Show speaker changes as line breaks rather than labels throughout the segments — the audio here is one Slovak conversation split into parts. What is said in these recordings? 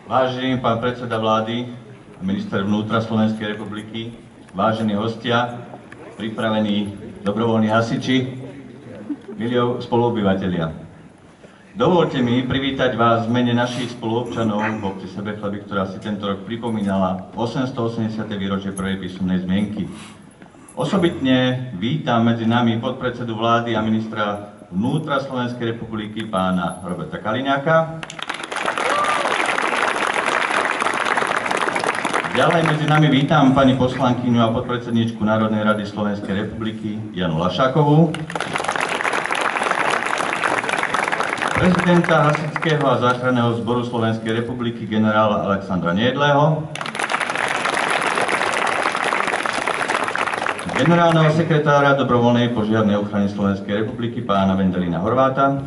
Vážený pán predseda vlády a minister vnútra Slovenskej republiky, vážení hostia, pripravení dobrovoľní hasiči, milí spoluobyvatelia. Dovoľte mi privítať vás v mene našich spoluobčanov v obci Sebechleby, ktorá si tento rok pripomínala 880. výročie prvej písomnej zmienky. Osobitne vítam medzi nami podpredsedu vlády a ministra vnútra Slovenskej republiky pána Roberta Kaliňáka. Ďalej medzi nami vítam pani poslankyňu a podpredsedníčku Národnej rady Slovenskej republiky Janu Lašákovú, prezidenta Hasičského a záchranného zboru Slovenskej republiky generála Alexandra Niedleho, generálneho sekretára dobrovoľnej požiarnej ochrany Slovenskej republiky pána Vendelína Horváta,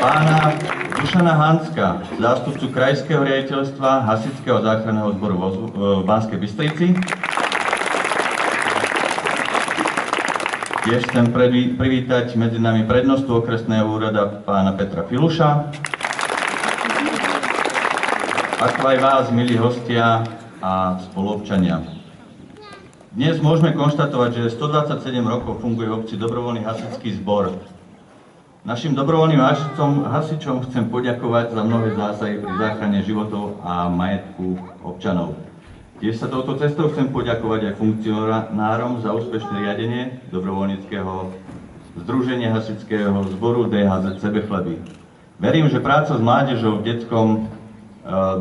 pána Dušana Hanska, zástupcu Krajského riaditeľstva Hasičského záchranného zboru v Banskej Bystrici. Tiež chcem privítať medzi nami prednostu okresného úrada pána Petra Filuša. Ako aj vás, milí hostia a spoluobčania. Dnes môžeme konštatovať, že 127 rokov funguje v obci dobrovoľný hasičský zbor. Našim dobrovoľným hasičom chcem poďakovať za mnohé zásahy pri záchrane životov a majetku občanov. Tiež sa touto cestou chcem poďakovať aj funkcionárom za úspešné riadenie dobrovoľníckeho združenia hasičského zboru DHZ Sebechleby. Verím, že práca s mládežou v detskom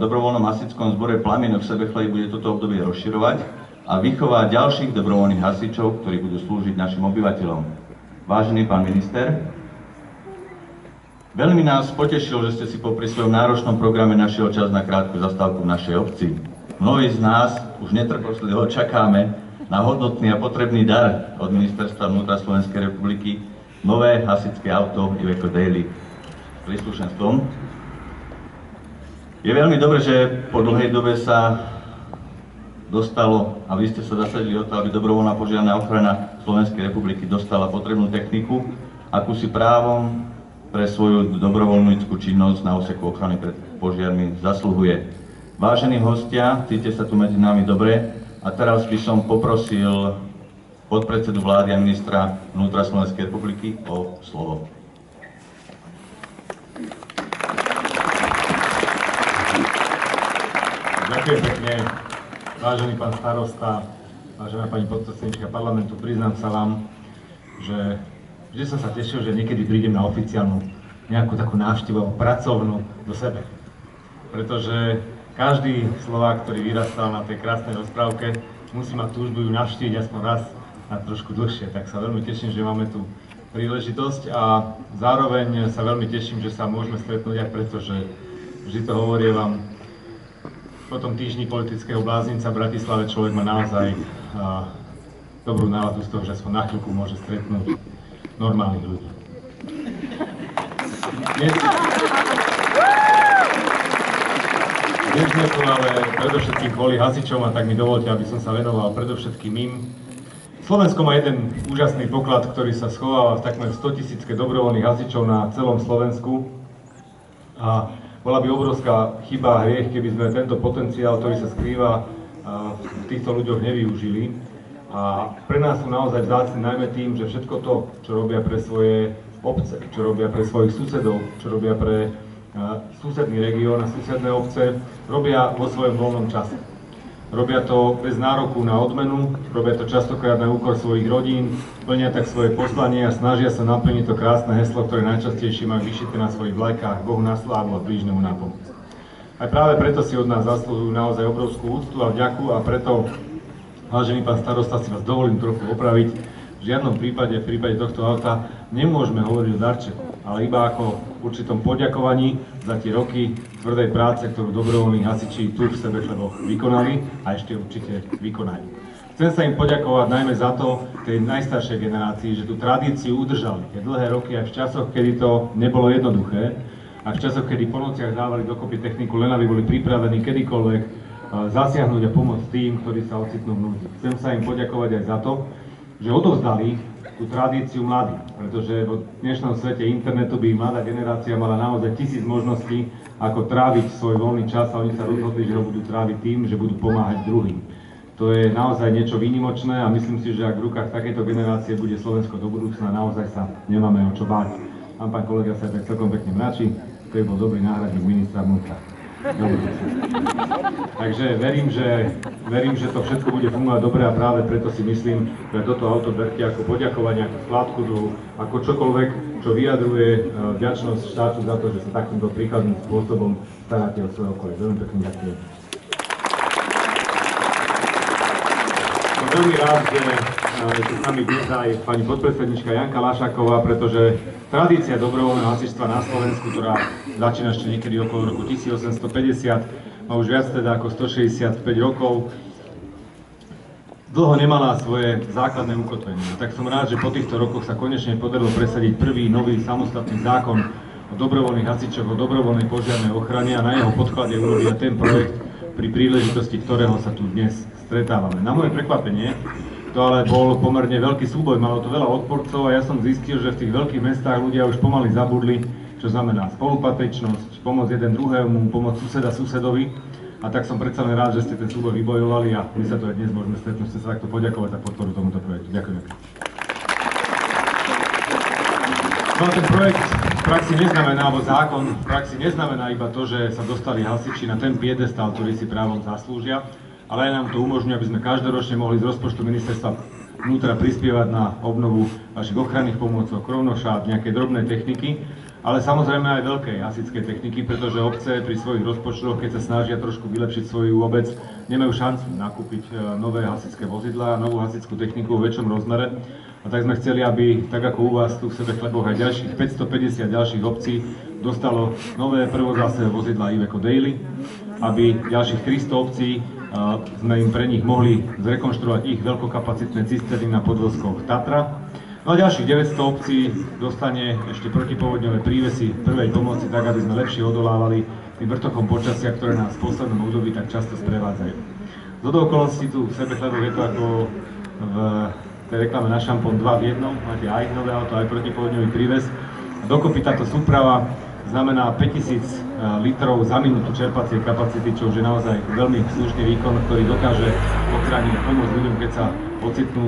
dobrovoľnom hasičskom zbore Plamienok v Sebechleby bude toto obdobie rozširovať a vychovať ďalších dobrovoľných hasičov, ktorí budú slúžiť našim obyvateľom. Vážený pán minister, veľmi nás potešilo, že ste si popri svojom náročnom programe našiel čas na krátku zastávku v našej obci. Mnohí z nás už netrpezlivo čakáme na hodnotný a potrebný dar od Ministerstva vnútra Slovenskej republiky, nové hasičské auto Iveco Daily s príslušenstvom. Je veľmi dobré, že po dlhej dobe sa dostalo a vy ste sa zasadili o to, aby dobrovoľná požiarna ochrana Slovenskej republiky dostala potrebnú techniku, akú si právom pre svoju dobrovoľnícku činnosť na úseku ochrany pred požiarmi zasluhuje. Vážení hostia, cítite sa tu medzi nami dobre a teraz by som poprosil podpredsedu vlády a ministra vnútra Slovenskej republiky o slovo.
Ďakujem pekne, vážený pán starosta, vážená pani podpredsedníčka parlamentu, priznám sa vám, že vždy som sa tešil, že niekedy prídem na oficiálnu nejakú takú návštevu pracovnú do sebe. Pretože každý Slovák, ktorý vyrastal na tej krásnej rozprávke, musí mať túžbu ju navštíviť aspoň raz na trošku dlhšie. Tak sa veľmi teším, že máme tu príležitosť a zároveň sa veľmi teším, že sa môžeme stretnúť aj preto, že vždy to hovorím po tom týždni politického bláznica v Bratislave človek má naozaj dobrú náladu z toho, že aspoň na chvíľku môže stretnúť normálnych ľudí. Dnes sme tu ale predovšetkým kvôli hasičom a tak mi dovolte, aby som sa venoval predovšetkým im. Slovensko má jeden úžasný poklad, ktorý sa schováva v takmer 100 000 dobrovoľných hasičov na celom Slovensku. A bola by obrovská chyba a hriech, keby sme tento potenciál, ktorý sa skrýva v týchto ľuďoch, nevyužili. A pre nás sú naozaj vzácni najmä tým, že všetko to, čo robia pre svoje obce, čo robia pre svojich susedov, čo robia pre susedný región a susedné obce, robia vo svojom voľnom čase. Robia to bez nároku na odmenu, robia to častokrát na úkor svojich rodín, plnia tak svoje poslanie a snažia sa naplniť to krásne heslo, ktoré najčastejšie majú vyšité na svojich vlajkách: Bohu na slávu a blížnemu na pomoc. Aj práve preto si od nás zaslúhujú naozaj obrovskú úctu a vďaku a preto, vážený pán starosta, si vás dovolím trochu opraviť. V žiadnom prípade, v prípade tohto auta, nemôžeme hovoriť o darčeku, ale iba ako určitom poďakovaní za tie roky tvrdej práce, ktorú dobrovoľní hasiči tu v Sebetleboch vykonali a ešte určite vykonajú. Chcem sa im poďakovať najmä za to, tej najstaršej generácii, že tú tradíciu udržali tie dlhé roky aj v časoch, kedy to nebolo jednoduché, a v časoch, kedy po nociach dávali dokopy techniku, len aby boli pripravení kedykoľvek zasiahnuť a pomôcť tým, ktorí sa ocitnú v núdzi. Chcem sa im poďakovať aj za to, že odovzdali tú tradíciu mladým, pretože v dnešnom svete internetu by mladá generácia mala naozaj 1000 možností, ako tráviť svoj voľný čas, a oni sa rozhodli, že ho budú tráviť tým, že budú pomáhať druhým. To je naozaj niečo výnimočné a myslím si, že ak v rukách takejto generácie bude Slovensko do budúcna, naozaj sa nemáme o čo báť. Pán kolega sa tak celkom pekne mračí, to je bol dobrý náhradník ministra vnútra. Takže verím, že to všetko bude fungovať dobre a práve preto si myslím, že toto auto berte ako poďakovanie, ako skládku dlhu, ako čokoľvek, čo vyjadruje vďačnosť štátu za to, že sa takýmto príkladným spôsobom staráte o svoje okolie. Veľmi pekne ďakujem. Som veľmi rád, že tu s nami dnes aj pani podpredsednička Janka Lašáková, pretože tradícia dobrovoľného hasičstva na Slovensku, ktorá začína ešte niekedy okolo roku 1850, má už viac teda ako 165 rokov, dlho nemala svoje základné ukotvenie. Tak som rád, že po týchto rokoch sa konečne podarilo presadiť prvý nový samostatný zákon o dobrovoľných hasičoch, o dobrovoľnej požiarnej ochrane a na jeho podklade urobil ten projekt, pri príležitosti ktorého sa tu dnes stretávame. Na moje prekvapenie to ale bol pomerne veľký súboj, malo to veľa odporcov a ja som zistil, že v tých veľkých mestách ľudia už pomaly zabudli, čo znamená spolupatričnosť, pomoc jeden druhému, pomoc suseda susedovi. A tak som predsa len rád, že ste ten súboj vybojovali a my sa tu aj dnes môžeme stretnúť. Chcem sa takto poďakovať za podporu tomuto projektu. Ďakujem. No a ten projekt v praxi neznamená, alebo zákon v praxi neznamená iba to, že sa dostali hasiči na ten piedestal, ktorý si právom zaslúžia, ale aj nám to umožňuje, aby sme každoročne mohli z rozpočtu ministerstva vnútra prispievať na obnovu vašich ochranných pomôcok, krovnošát, nejaké drobné techniky, ale samozrejme aj veľkej hasičskej techniky, pretože obce pri svojich rozpočtoch, keď sa snažia trošku vylepšiť svoju obec, nemajú šancu nakúpiť nové hasičské vozidlá, novú hasičskú techniku vo väčšom rozmere. A tak sme chceli, aby, tak ako u vás tu v Sebetleboch, aj ďalších 550 ďalších obcí dostalo nové prvozásové vozidlá Iveco Daily, aby ďalších 300 obcí sme im pre nich mohli zrekonštruovať ich veľkokapacitné cisterny na podvozkoch Tatra. No a ďalších 900 obcí dostane ešte protipovodňové prívesy prvej pomoci, tak aby sme lepšie odolávali tým vrtochom počasia, ktoré nás v poslednom období tak často sprevádzajú. Z okolností tu v Sebetleboch je to ako v tej reklame na šampón 2 v 1, máte aj nové auto, aj protipovodňový príves. Dokopy táto súprava znamená 5000 litrov za minútu čerpacie kapacity, čo už je naozaj veľmi slušný výkon, ktorý dokáže ochrániť a pomôcť ľuďom, keď sa ocitnú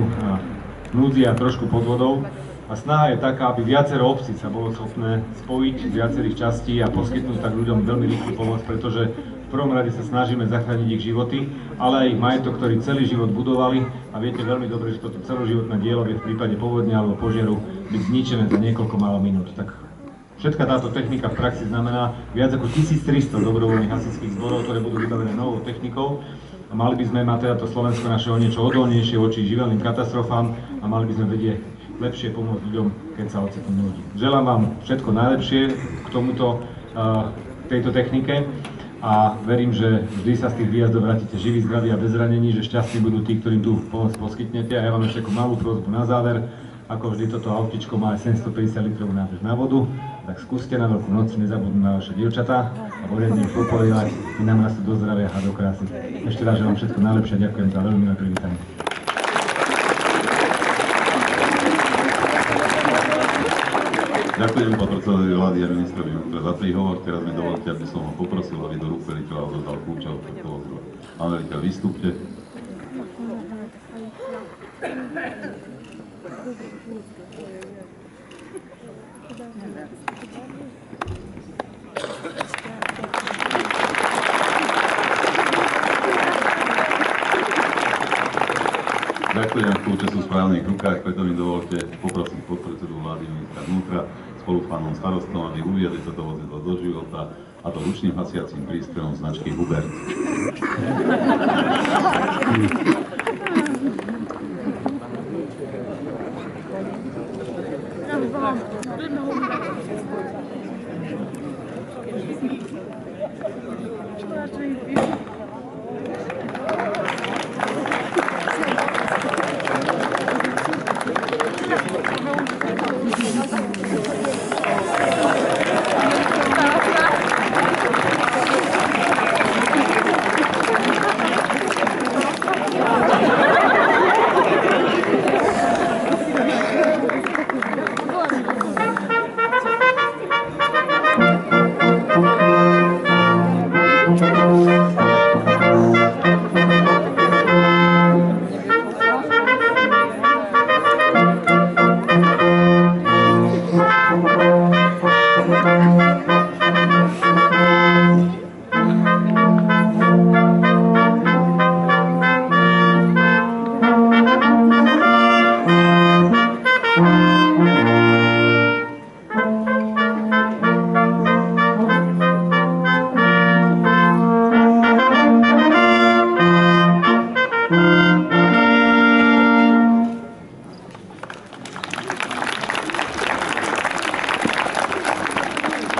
v núdzi a trošku pod vodou. A snaha je taká, aby viacero obcí sa bolo schopné spojiť z viacerých častí a poskytnúť tak ľuďom veľmi rýchlu pomoc, pretože v prvom rade sa snažíme zachrániť ich životy, ale aj ich majetok, ktorý celý život budovali a viete veľmi dobre, že toto celoživotné dielo vie v prípade povodňa alebo požiaru byť zničené za niekoľko málo minút. Tak všetka táto technika v praxi znamená viac ako 1300 dobrovoľných hasičských zborov, ktoré budú vybavené novou technikou. A Mali by sme mať teda to Slovensko naše o niečo odolnejšie voči živelným katastrofám a mali by sme vedieť lepšie pomôcť ľuďom, keď sa ocitnú núdzi. Želám vám všetko najlepšie k tejto technike a verím, že vždy sa z tých výjazdov vrátite živí, zdraví a bez zranení, že šťastní budú tí, ktorým tú pomoc poskytnete. A ja vám ešte takú malú prosbu na záver. Ako vždy, toto autičko má aj 750 litrov nádrž na vodu, tak skúste na Veľkú noc nezabudnúť na vaše dievčatá a poriadne ich popolievať, my nám rastú do zdravia a do krásy. Ešte raz želám všetko najlepšie, ďakujem za veľmi milé privítanie.
Ďakujem podpredsedovi vlády a ministrovi vnútra za príhovor. Teraz mi dovolte, aby som ho poprosil, aby do rúk veliteľa odozdal kľúče od tohto vozidla. Pán veliteľ, vystúpte. Ďakujem, kľúče sú v správnych rukách, preto mi dovolte poprosiť podpredsedu vlády ministra vnútra spolu s pánom starostom, aby uviedli toto vozidlo do života, a to ručným hasiacím prístrojom značky Hubert.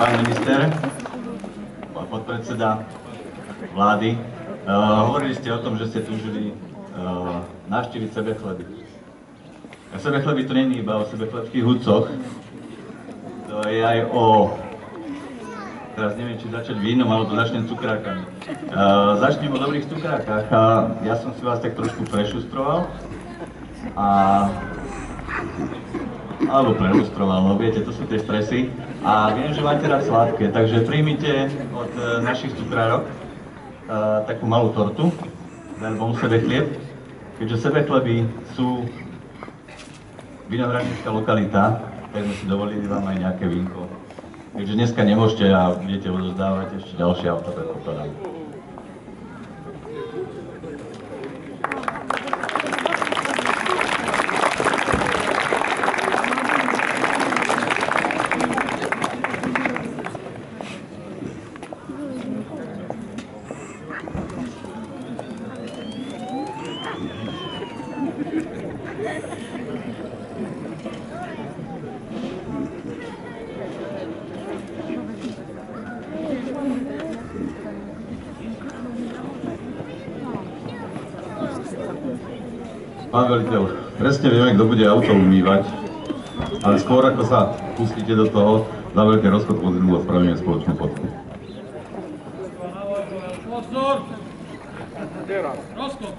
Pán minister, pán podpredseda vlády, hovorili ste o tom, že ste túžili navštíviť Sebechleby. A Sebechleby to není iba o sebechlebských hudcoch, to je aj o... Teraz neviem, či začať vínom, alebo začnem cukrákami. Začnem o dobrých cukrákach a ja som si vás tak trošku prešustroval alebo prelustroval, no viete, to sú tie stresy. A viem, že máte rád sladké, takže príjmite od našich cukrárok takú malú tortu, alebo sebechlieb, keďže sebechleby sú vinohradnícka lokalita, tak sme si dovolili vám aj nejaké vínko. Keďže dneska nemôžete a budete odozdávať ešte ďalšie auto, tak pokladám. Pán veliteľ, presne vieme, kto bude auto umývať, ale skôr ako sa pustíte do toho, za veľký rozchod vozidlu a spravíme spoločnú fotku.
Pozor! Teraz. Rozchod!